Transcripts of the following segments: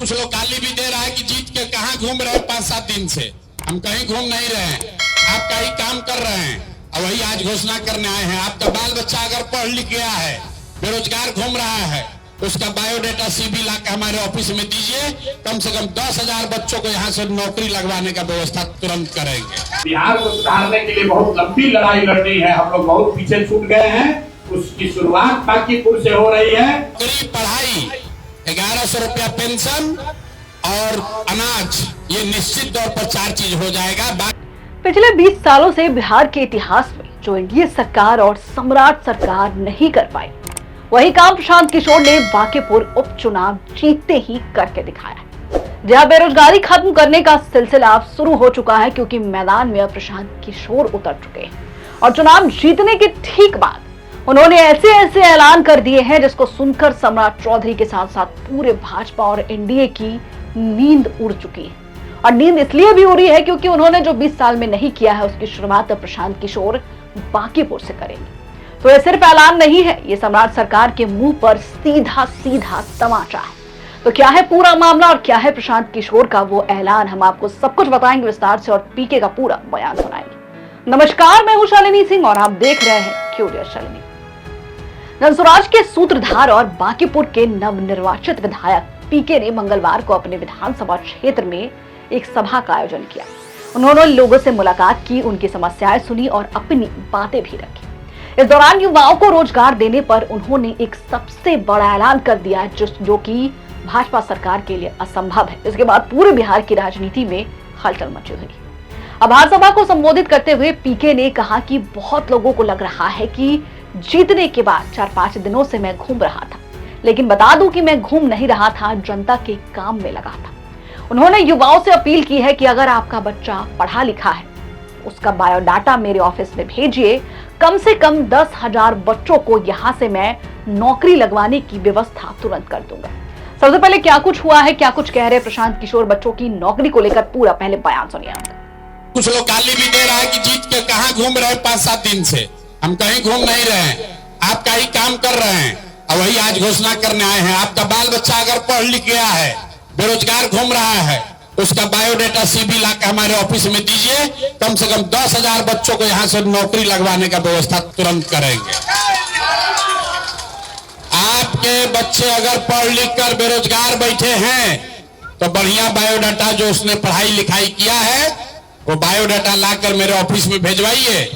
कुछ लोग गाली भी दे रहा है कि जीत के कहाँ घूम रहे हैं 5-7 दिन से। हम कहीं घूम नहीं रहे हैं, आप कहीं काम कर रहे हैं और वही आज घोषणा करने आए हैं। आपका बाल बच्चा अगर पढ़ लिख गया है, बेरोजगार घूम रहा है, उसका बायोडाटा सीबी ला के हमारे ऑफिस में दीजिए। कम से कम 10,000 बच्चों को यहाँ से नौकरी लगवाने का व्यवस्था तुरंत करेंगे। बिहार को सुधारने के लिए बहुत लंबी लड़ाई लड़नी है। हम लोग बहुत पीछे छूट गए हैं, उसकी शुरुआत बांकीपुर से हो रही है। गरीब पढ़ाई, 1100 रुपया पेंशन और अनाज, ये निश्चित तौर पर 4 चीज हो जाएगा। पिछले 20 सालों से बिहार के इतिहास में जो एनडीए सरकार और सम्राट सरकार नहीं कर पाई, वही काम प्रशांत किशोर ने बांकीपुर उपचुनाव जीतते ही करके दिखाया। जहां बेरोजगारी खत्म करने का सिलसिला अब शुरू हो चुका है, क्योंकि मैदान में अब प्रशांत किशोर उतर चुके हैं और चुनाव जीतने के ठीक बाद उन्होंने ऐसे ऐलान कर दिए हैं जिसको सुनकर सम्राट चौधरी के साथ साथ पूरे भाजपा और एनडीए की नींद उड़ चुकी है। और नींद इसलिए भी उड़ी है क्योंकि उन्होंने जो 20 साल में नहीं किया है, उसकी शुरुआत अब प्रशांत किशोर बांकीपुर से करेंगे। तो ये सिर्फ ऐलान नहीं है, ये सम्राट सरकार के मुंह पर सीधा सीधा तमाचा है। तो क्या है पूरा मामला और क्या है प्रशांत किशोर का वो ऐलान, हम आपको सब कुछ बताएंगे विस्तार से और पीके का पूरा बयान सुनाएंगे। नमस्कार, मैं हूं शालिनी सिंह और आप देख रहे हैं क्यूरियस शालिनी। जनसुराज के सूत्रधार और बांकीपुर के नवनिर्वाचित विधायक पीके ने मंगलवार को अपने विधानसभा क्षेत्र में एक सभा का आयोजन किया। उन्होंने लोगों से मुलाकात की, उनकी समस्याएं सुनी और अपनी बातें भी रखी। इस दौरान युवाओं को रोजगार देने पर उन्होंने एक सबसे बड़ा ऐलान कर दिया, जो कि भाजपा सरकार के लिए असंभव है। इसके बाद पूरे बिहार की राजनीति में हलचल मची हुई। अब भाजपा को संबोधित करते हुए पीके ने कहा कि बहुत लोगों को लग रहा है कि जीतने के बाद 4-5 दिनों से मैं घूम रहा था, लेकिन बता दूं कि मैं घूम नहीं रहा था, जनता के काम में लगा था। उन्होंने युवाओं से अपील की है कि अगर आपका बच्चा पढ़ा लिखा है, उसका बायोडाटा मेरे ऑफिस में भेजिए। कम से कम 10,000 बच्चों को यहाँ से मैं नौकरी लगवाने की व्यवस्था तुरंत कर दूंगा। सबसे पहले क्या कुछ हुआ है, क्या कुछ कह रहे प्रशांत किशोर बच्चों की नौकरी को लेकर, पूरा पहले बयान सुनिए। कुछ लोग गाली भी दे रहा है कि जीत के कहाँ घूम रहे हैं 5-7 दिन से। हम कहीं घूम नहीं रहे हैं, आप कहीं काम कर रहे हैं और वही आज घोषणा करने आए हैं। आपका बाल बच्चा अगर पढ़ लिख गया है, बेरोजगार घूम रहा है, उसका बायोडाटा सीबी ला के हमारे ऑफिस में दीजिए। कम से कम 10,000 बच्चों को यहाँ से नौकरी लगवाने का व्यवस्था तुरंत करेंगे। आपके बच्चे अगर पढ़ लिख कर बेरोजगार बैठे हैं तो बढ़िया बायोडाटा जो उसने पढ़ाई लिखाई किया है, वो बायोडाटा लाकर मेरे ऑफिस में भेजवाइए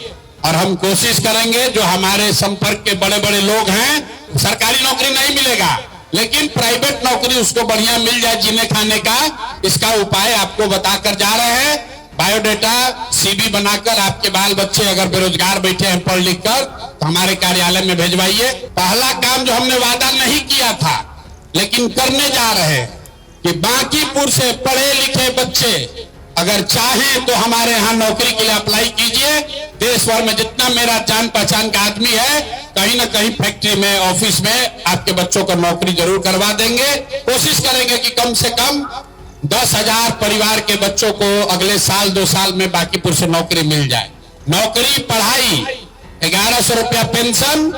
और हम कोशिश करेंगे। जो हमारे संपर्क के बड़े बड़े लोग हैं, सरकारी नौकरी नहीं मिलेगा लेकिन प्राइवेट नौकरी उसको बढ़िया मिल जाए जीने खाने का, इसका उपाय आपको बताकर जा रहे हैं। बायोडाटा सीबी बनाकर आपके बाल बच्चे अगर बेरोजगार बैठे हैं पढ़ लिख कर, तो हमारे कार्यालय में भेजवाइए। पहला काम जो हमने वादा नहीं किया था लेकिन करने जा रहे हैं कि बांकीपुर से पढ़े लिखे बच्चे अगर चाहें तो हमारे यहाँ नौकरी के लिए अप्लाई कीजिए। देश भर में जितना मेरा जान पहचान का आदमी है, कहीं ना कहीं फैक्ट्री में, ऑफिस में आपके बच्चों को नौकरी जरूर करवा देंगे। कोशिश करेंगे कि कम से कम 10,000 परिवार के बच्चों को अगले साल 2 साल में बांकीपुर से नौकरी मिल जाए। नौकरी, पढ़ाई, 1100 रुपया पेंशन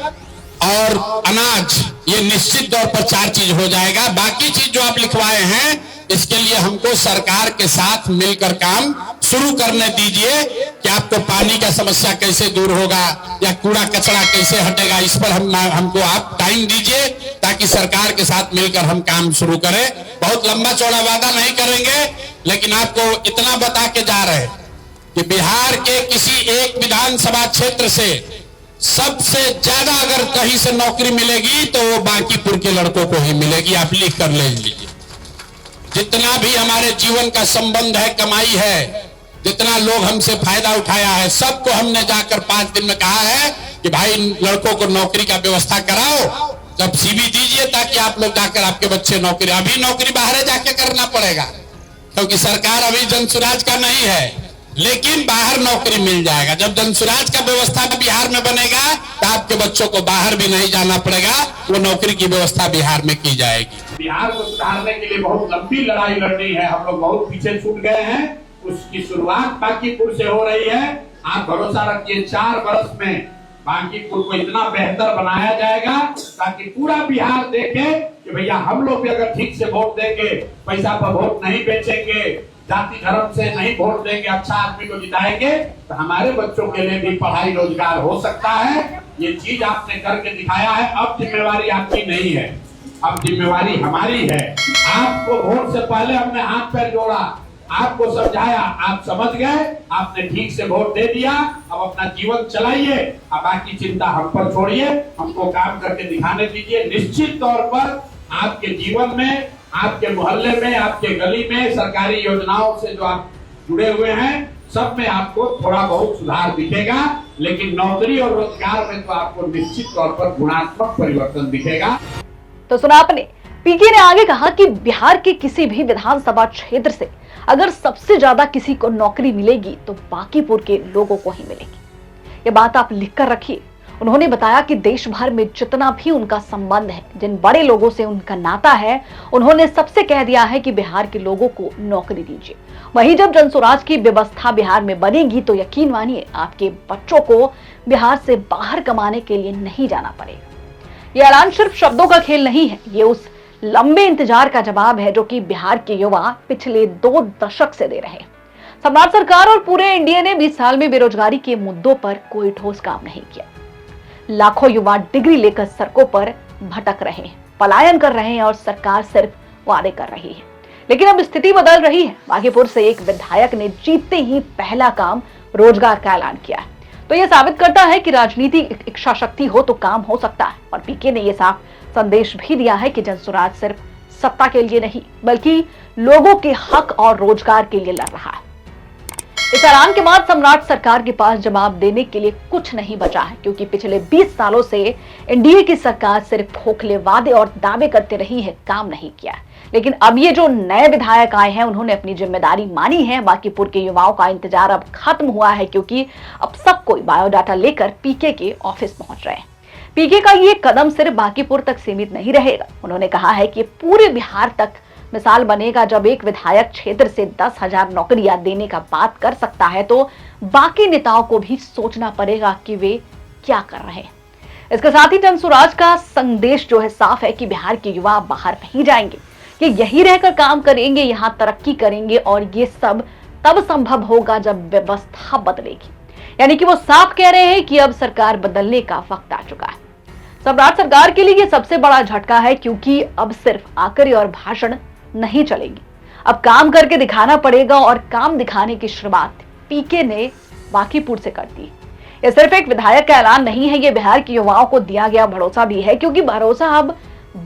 और अनाज, ये निश्चित तौर पर 4 चीज हो जाएगा। बाकी चीज जो आप लिखवाए हैं, इसके लिए हमको सरकार के साथ मिलकर काम शुरू करने दीजिए कि आपको पानी का समस्या कैसे दूर होगा या कूड़ा कचरा कैसे हटेगा, इस पर हमको आप टाइम दीजिए ताकि सरकार के साथ मिलकर हम काम शुरू करें। बहुत लंबा चौड़ा वादा नहीं करेंगे लेकिन आपको इतना बता के जा रहे हैं कि बिहार के किसी एक विधानसभा क्षेत्र से सबसे ज्यादा अगर कहीं से नौकरी मिलेगी तो वो बांकीपुर के लड़कों को ही मिलेगी। आप लिख कर ले लीजिए। जितना भी हमारे जीवन का संबंध है, कमाई है, जितना लोग हमसे फायदा उठाया है, सबको हमने जाकर 5 दिन में कहा है कि भाई लड़कों को नौकरी का व्यवस्था कराओ। जब सीबी दीजिए ताकि आप लोग जाकर आपके बच्चे नौकरी, अभी नौकरी बाहर जाके करना पड़ेगा क्योंकि सरकार अभी जनसुराज का नहीं है, लेकिन बाहर नौकरी मिल जाएगा। जब जनसुराज का व्यवस्था बिहार में बनेगा तो आपके बच्चों को बाहर भी नहीं जाना पड़ेगा, वो नौकरी की व्यवस्था बिहार में की जाएगी। बिहार को सुधारने के लिए बहुत लंबी लड़ाई लड़नी है। हम लोग बहुत पीछे छूट गए हैं, उसकी शुरुआत बांकीपुर से हो रही है। आप भरोसा रखिए, 4 वर्ष में बांकीपुर को इतना बेहतर बनाया जाएगा ताकि पूरा बिहार देखे कि भैया हम लोग भी अगर ठीक से वोट देंगे, पैसा पर वोट नहीं बेचेंगे, जाति धर्म से नहीं वोट देंगे, अच्छा आदमी को जिताएंगे, तो हमारे बच्चों के लिए भी पढ़ाई रोजगार हो सकता है। ये चीज आपने करके दिखाया है। अब जिम्मेवारी आपकी नहीं है, अब जिम्मेवारी हमारी है। आपको वोट से पहले हमने हाथ पैर जोड़ा, आपको समझाया, आप समझ गए, आपने ठीक से वोट दे दिया। अब अपना जीवन चलाइए, अब बाकी चिंता हम पर छोड़िए, हमको काम करके दिखाने दीजिए। निश्चित तौर पर आपके जीवन में, आपके मोहल्ले में, आपके गली में सरकारी योजनाओं से जो आप जुड़े हुए हैं, सब में आपको थोड़ा बहुत सुधार दिखेगा, लेकिन नौकरी और रोजगार में तो आपको निश्चित तौर पर गुणात्मक परिवर्तन दिखेगा। तो सुना आपने, पीके ने आगे कहा कि बिहार के किसी भी विधानसभा क्षेत्र से अगर सबसे ज्यादा किसी को नौकरी मिलेगी तो बांकीपुर के लोगों को ही मिलेगी। ये बात आप लिख कर रखिए। उन्होंने बताया कि देश भर में जितना भी उनका संबंध है, जिन बड़े लोगों से उनका नाता है, उन्होंने सबसे कह दिया है कि बिहार के लोगों को नौकरी दीजिए। वहीं जब जनसुराज की व्यवस्था बिहार में बनेगी तो यकीन मानिए आपके बच्चों को बिहार से बाहर कमाने के लिए नहीं जाना पड़ेगा। ये ऐलान सिर्फ शब्दों का खेल नहीं है, ये उस लंबे इंतजार का जवाब है जो कि बिहार के युवा पिछले 2 दशक से दे रहे हैं। सम्राट सरकार और पूरे एनडीए ने 20 साल में बेरोजगारी के मुद्दों पर कोई ठोस काम नहीं किया। लाखों युवा डिग्री लेकर सड़कों पर भटक रहे हैं, पलायन कर रहे हैं और सरकार सिर्फ वादे कर रही है। लेकिन अब स्थिति बदल रही है। बांकीपुर से एक विधायक ने जीतते ही पहला काम रोजगार का ऐलान किया है। तो यह साबित करता है कि राजनीति इच्छा शक्ति हो तो काम हो सकता है। और पीके ने यह साफ संदेश भी दिया है कि जनसुराज सिर्फ सत्ता के लिए नहीं बल्कि लोगों के हक और रोजगार के लिए लड़ रहा है। इस ऐलान के बाद सम्राट सरकार के पास जवाब देने के लिए कुछ नहीं बचा है, क्योंकि पिछले 20 सालों से एनडीए की सरकार सिर्फ खोखले वादे और दावे करते रही है, काम नहीं किया। लेकिन अब ये जो नए विधायक आए हैं उन्होंने अपनी जिम्मेदारी मानी है। बांकीपुर के युवाओं का इंतजार अब खत्म हुआ है, क्योंकि अब सब कोई बायोडाटा लेकर पीके के ऑफिस पहुंच रहे हैं। पीके का ये कदम सिर्फ बांकीपुर तक सीमित नहीं रहेगा। उन्होंने कहा है कि पूरे बिहार तक मिसाल बनेगा। जब एक विधायक क्षेत्र से 10,000 नौकरियां देने का बात कर सकता है तो बाकी नेताओं को भी सोचना पड़ेगा कि वे क्या कर रहे हैं। इसके साथ ही जनसुराज का संदेश जो है साफ है कि बिहार के युवा बाहर नहीं जाएंगे, ये यही रहकर काम करेंगे, यहाँ तरक्की करेंगे और ये सब तब संभव होगा जब व्यवस्था बदलेगी। यानी कि वो साफ कह रहे हैं कि अब सरकार बदलने का वक्त आ चुका है। सम्राट सरकार के लिए ये सबसे बड़ा झटका है, क्योंकि अब सिर्फ आंकड़े और भाषण नहीं चलेगी, अब काम करके दिखाना पड़ेगा। और काम दिखाने की शुरुआत पीके ने बांकीपुर से कर दी। यह सिर्फ एक विधायक का ऐलान नहीं है, ये बिहार के युवाओं को दिया गया भरोसा भी है, क्योंकि भरोसा अब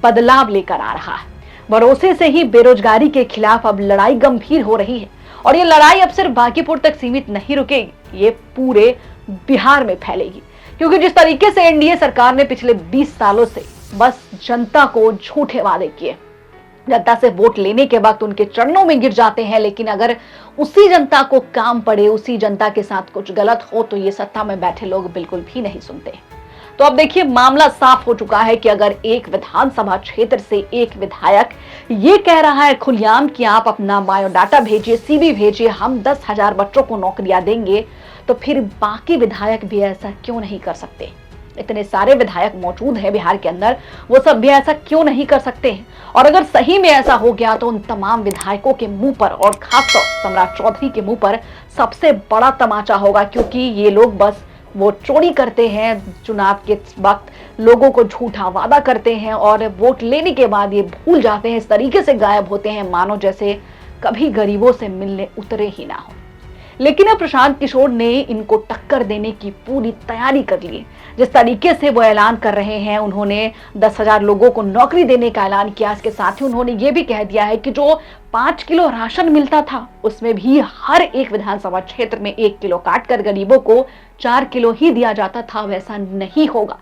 बदलाव लेकर आ रहा है। भरोसे से ही बेरोजगारी के खिलाफ अब लड़ाई गंभीर हो रही है और ये लड़ाई अब सिर्फ बांकीपुर तक सीमित नहीं रुकेगी, ये पूरे बिहार में फैलेगी। क्योंकि जिस तरीके से एनडीए सरकार ने पिछले 20 सालों से बस जनता को झूठे वादे किए, जनता से वोट लेने के वक्त उनके चरणों में गिर जाते हैं, लेकिन अगर उसी जनता को काम पड़े, उसी जनता के साथ कुछ गलत हो तो ये सत्ता में बैठे लोग बिल्कुल भी नहीं सुनते। तो अब देखिए मामला साफ हो चुका है कि अगर एक विधानसभा क्षेत्र से एक विधायक ये कह रहा है खुलेआम कि आप अपना बायोडाटा भेजिए, सीवी भेजिए, हम 10,000 बच्चों को नौकरियां देंगे, तो फिर बाकी विधायक भी ऐसा क्यों नहीं कर सकते? इतने सारे विधायक मौजूद हैं बिहार के अंदर, वो सब भी ऐसा क्यों नहीं कर सकते हैं? और अगर सही में ऐसा हो गया तो उन तमाम विधायकों के मुंह पर और खासतौर सम्राट चौधरी के मुंह पर सबसे बड़ा तमाचा होगा, क्योंकि ये लोग बस वोट चोरी करते हैं, चुनाव के वक्त लोगों को झूठा वादा करते हैं और वोट लेने के बाद ये भूल जाते हैं, इस तरीके से गायब होते हैं मानो जैसे कभी गरीबों से मिलने उतरे ही ना हो। लेकिन अब प्रशांत किशोर ने इनको टक्कर देने की पूरी तैयारी कर ली। जिस तरीके से वो ऐलान कर रहे हैं, उन्होंने 10,000 लोगों को नौकरी देने का ऐलान किया। इसके साथ ही उन्होंने ये भी कह दिया है कि जो 5 किलो राशन मिलता था उसमें भी हर एक विधानसभा क्षेत्र में 1 किलो काटकर गरीबों को 4 किलो ही दिया जाता था, वैसा नहीं होगा।